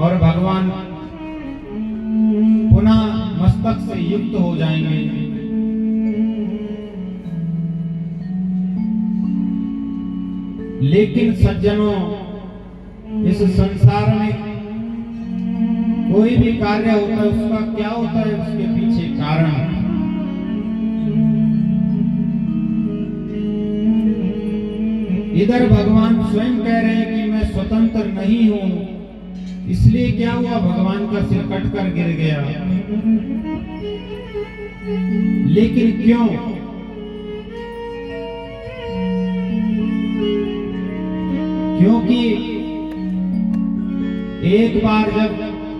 और भगवान पुनः मस्तक से युक्त हो जाएंगे। लेकिन सज्जनों, इस संसार में कोई भी कार्य होता है, उसका क्या होता है, उसके पीछे कारण। इधर भगवान स्वयं कह रहे हैं कि मैं स्वतंत्र नहीं हूं, इसलिए क्या हुआ, भगवान का सिर कटकर गिर गया। लेकिन क्यों? क्योंकि एक बार जब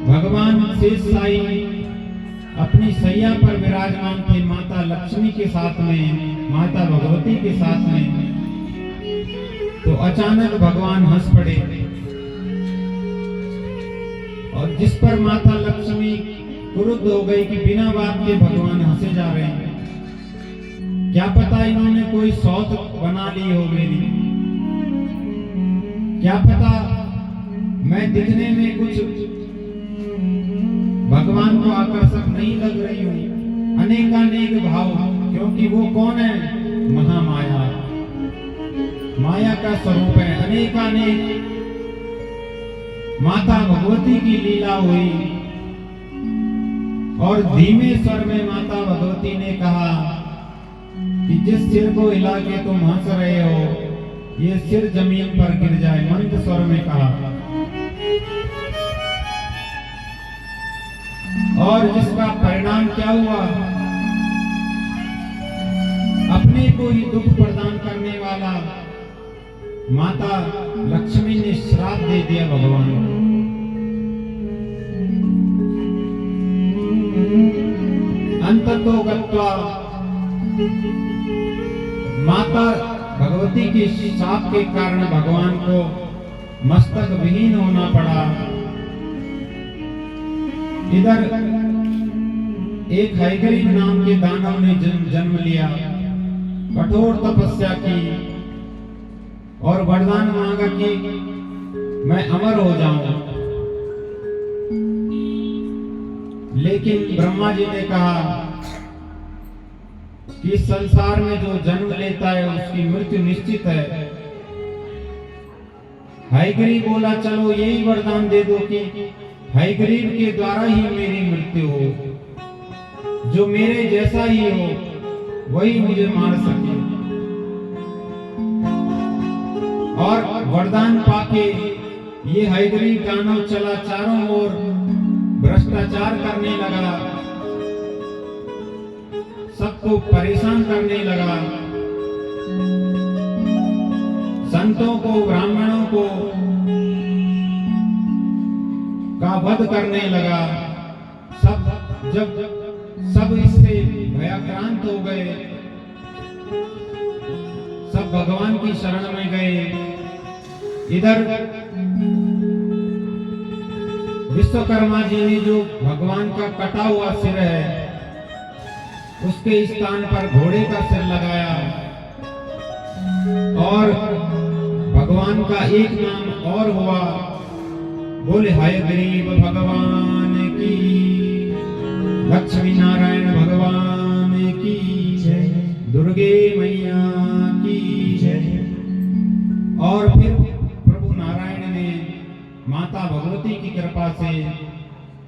भगवान शेष साई अपनी सैया पर विराजमान थे, माता लक्ष्मी के साथ में, माता भगवती के साथ में, तो अचानक भगवान हंस पड़े। और जिस पर माता लक्ष्मी क्रुद्ध हो गई कि बिना बात के भगवान हंसे जा रहे हैं, क्या पता इन्होंने कोई सौत बना ली हो मेरी, क्या पता मैं दिखने में कुछ भगवान को आकर्षक नहीं लग रही हूं। अनेकानेक भाव, क्योंकि वो कौन है, महामाया, माया का स्वरूप है। अनेकानेक माता भगवती की लीला हुई और धीमे स्वर में माता भगवती ने कहा कि जिस सिर को हिला के तुम हंस रहे हो, ये सिर जमीन पर गिर जाए। मंद स्वर में कहा, और जिसका परिणाम क्या हुआ, अपने को ही दुख प्रदान करने वाला माता लक्ष्मी ने श्राप दे दिया भगवान को। अंततो गत्वा माता भगवती के शाप के कारण भगवान को मस्तक विहीन होना पड़ा। इधर एक हयग्रीव नाम के दानव ने जन्म लिया, कठोर तपस्या की और वरदान मांगा कि मैं अमर हो जाऊं। लेकिन ब्रह्मा जी ने कहा कि संसार में जो जन्म लेता है उसकी मृत्यु निश्चित है। हयग्रीव बोला, चलो यही वरदान दे दो कि हयग्रीव के द्वारा ही मेरी मृत्यु हो, जो मेरे जैसा ही हो वही मुझे मार सके। और वरदान पाके ये हयग्रीव दानव चला, चारों ओर भ्रष्टाचार करने लगा, सबको परेशान करने लगा, संतों को, ब्राह्मणों को का वध करने लगा। सब इससे भयाक्रांत हो गए, सब भगवान की शरण में गए। इधर विश्वकर्मा जी ने जो भगवान का कटा हुआ सिर है, उसके स्थान पर घोड़े का सिर लगाया और भगवान का एक नाम और हुआ, बोले हयग्रीव भगवान की, लक्ष्मी नारायण भगवान की जय, दुर्गे मैया की जय। और फिर प्रभु नारायण ने माता भगवती की कृपा से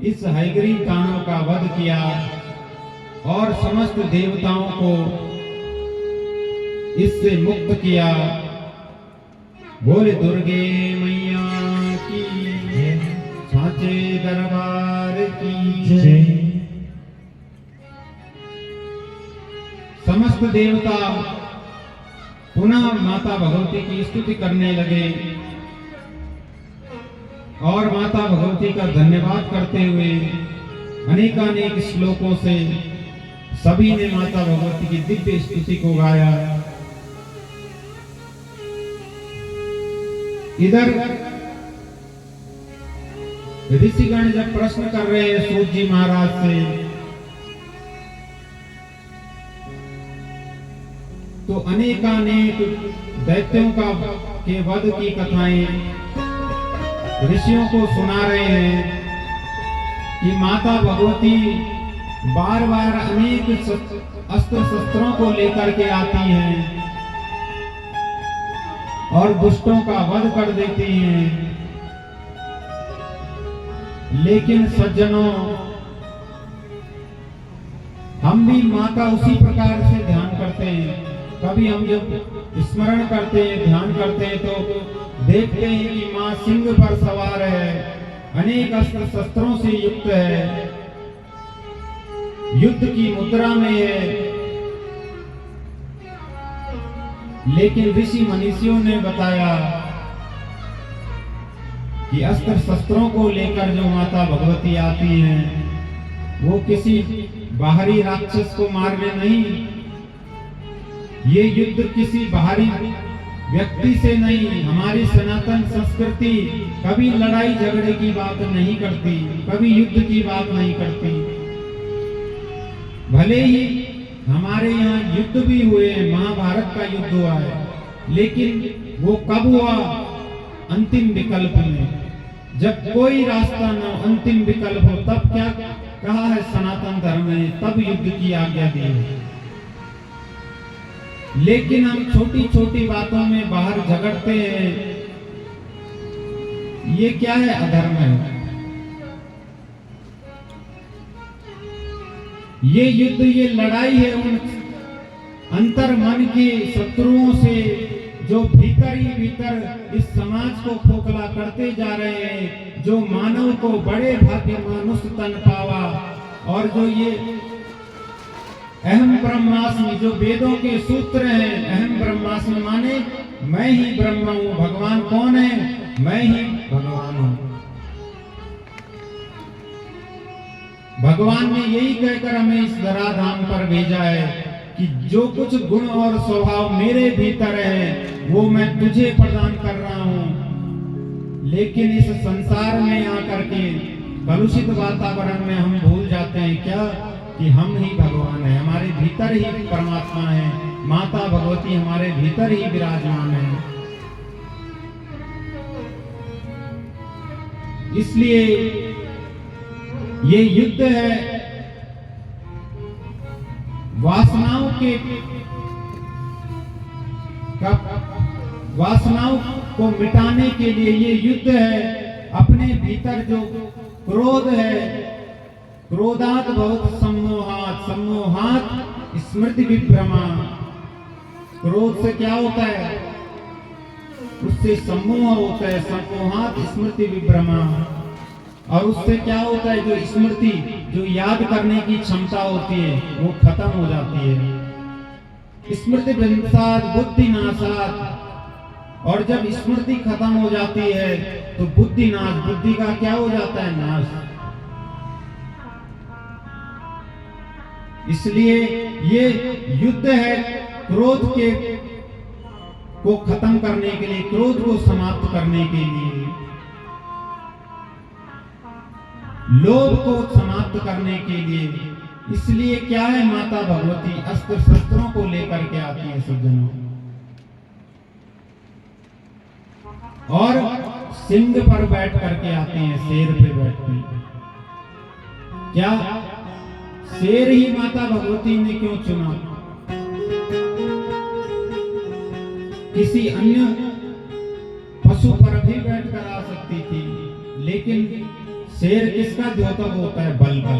इस हयग्रीव दानव का वध किया और समस्त देवताओं को इससे मुक्त किया। बोले दुर्गे मैया की जय, सांचे दरबार की जय। समस्त देवता पुनः माता भगवती की स्तुति करने लगे और माता भगवती का धन्यवाद करते हुए अनेकानेक श्लोकों से सभी ने माता भगवती की दिव्य स्तुति को गाया। इधर ऋषिगण जब प्रश्न कर रहे हैं सूत जी महाराज से, तो अनेकानेक दैत्यों के वध की कथाएं ऋषियों को सुना रहे हैं कि माता भगवती बार बार अनेक अस्त्र शस्त्रों को लेकर के आती हैं और दुष्टों का वध कर देती हैं। लेकिन सज्जनों, हम भी माँ का उसी प्रकार से ध्यान करते हैं। कभी हम जब स्मरण करते हैं, ध्यान करते हैं, तो देखते हैं कि माँ सिंह पर सवार है, अनेक अस्त्र शस्त्रों से युक्त है, युद्ध की मुद्रा में है। लेकिन ऋषि मनीषियों ने बताया कि अस्त्र शस्त्रों को लेकर जो माता भगवती आती हैं, वो किसी बाहरी राक्षस को मारने नहीं, ये युद्ध किसी बाहरी व्यक्ति से नहीं। हमारी सनातन संस्कृति कभी लड़ाई झगड़े की बात नहीं करती, कभी युद्ध की बात नहीं करती। भले ही हमारे यहाँ युद्ध भी हुए हैं, महाभारत का युद्ध हुआ है, लेकिन वो कब हुआ? अंतिम विकल्प में। जब कोई रास्ता न अंतिम विकल्प हो, तब क्या कहा है सनातन धर्म ने, तब युद्ध की आज्ञा दी है। लेकिन हम छोटी छोटी बातों में बाहर झगड़ते हैं, ये क्या है? अधर्म है। ये युद्ध, ये लड़ाई है उन अंतर मन के शत्रुओं से जो भीतर ही भीतर इस समाज को खोखला करते जा रहे हैं, जो मानव को बड़े भाग्य मनुष्य तन पावा, और जो ये अहम ब्रह्मास्मि, जो वेदों के सूत्र हैं, अहम ब्रह्मास्मि माने मैं ही ब्रह्म हूं। भगवान कौन है? मैं ही भगवान हूं। भगवान ने यही कहकर हमें इस धराधाम पर भेजा है कि जो कुछ गुण और स्वभाव मेरे भीतर है, वो मैं तुझे प्रदान कर रहा हूं। लेकिन इस संसार में आकर के कलुषित वातावरण में हम भूल जाते हैं क्या? कि हम ही भगवान है, हमारे भीतर ही परमात्मा है, माता भगवती हमारे भीतर ही विराजमान है। इसलिए ये युद्ध है वासनाओं को मिटाने के लिए। ये युद्ध है अपने भीतर जो क्रोध है, क्रोधात बहुत सम्मोहात, सम्मोहात स्मृति विभ्रमा। क्रोध से क्या होता है? उससे सम्मोह होता है, सम्मोहात स्मृति विभ्रमा। और उससे क्या होता है? जो स्मृति, जो याद करने की क्षमता होती है, वो खत्म हो जाती है। स्मृति विनाशात बुद्धि नाशात। और जब स्मृति खत्म हो जाती है तो बुद्धि नाश, बुद्धि का क्या हो जाता है? नाश। इसलिए ये युद्ध है क्रोध को खत्म करने के लिए, क्रोध को समाप्त करने के लिए, लोभ को समाप्त करने के लिए। इसलिए क्या है? माता भगवती अस्त्र शस्त्रों को लेकर के आती है सज्जनों, और सिंह पर बैठ करके आते हैं, शेर पे बैठते हैं। क्या शेर ही माता भगवती ने क्यों चुना? किसी अन्य पशु पर भी बैठकर आ सकती थी, लेकिन शेर किसका द्योतक होता है? बल का,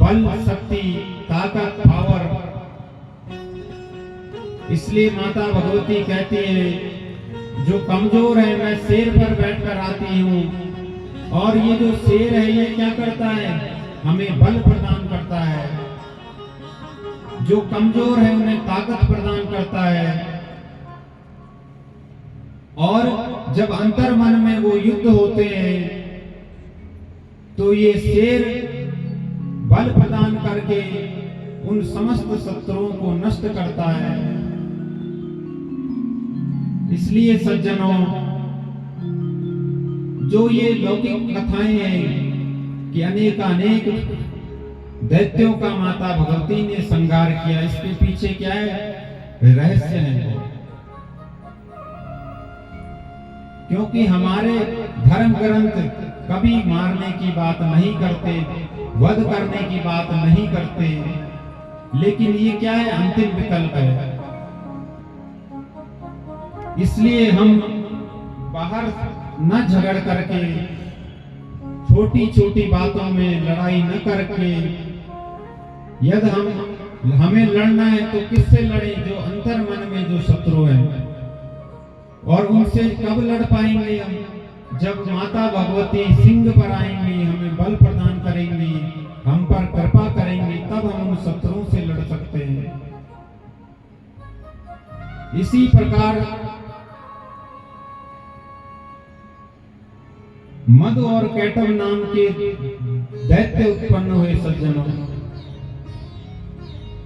बल, शक्ति, ताकत, पावर। इसलिए माता भगवती कहती है जो कमजोर है मैं शेर पर बैठकर आती हूँ। और ये जो शेर है ये क्या करता है? हमें बल प्रदान करता है। जो कमजोर है उन्हें ताकत प्रदान करता है। और जब अंतर मन में वो युद्ध होते हैं तो ये शेर बल प्रदान करके उन समस्त शत्रुओं को नष्ट करता है। इसलिए सज्जनों, जो ये लौकिक कथाएं हैं कि अनेक दैत्यों का माता भगवती ने संहार किया, इसके पीछे क्या है? रहस्य है। क्योंकि हमारे धर्म ग्रंथ कभी मारने की बात नहीं करते, वध करने की बात नहीं करते, लेकिन ये क्या है, अंतिम विकल्प है। इसलिए हम बाहर न झगड़ करके, छोटी छोटी बातों में लड़ाई न करके, यदि हमें लड़ना है तो किससे लड़े, जो अंतर मन में जो शत्रु है। और उनसे कब लड़ पाएंगे हम, जब माता भगवती सिंह पर आएंगी, हमें बल प्रदान करेंगी, हम पर कृपा करेंगी, तब हम उन शत्रुओं से लड़ सकते हैं। इसी प्रकार मधु और कैटव नाम के दैत्य उत्पन्न हुए सज्जनों।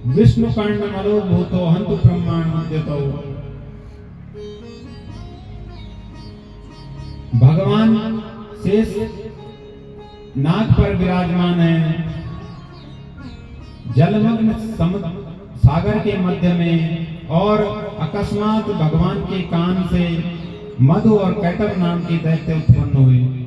विष्णु कर्ण मलो भूतो हंतु ब्रह्मांड उद्यतो। भगवान शेष नाग पर विराजमान है, जलमग्न सागर के मध्य में, और अकस्मात भगवान के कान से मधु और कैटव नाम के दैत्य उत्पन्न हुए।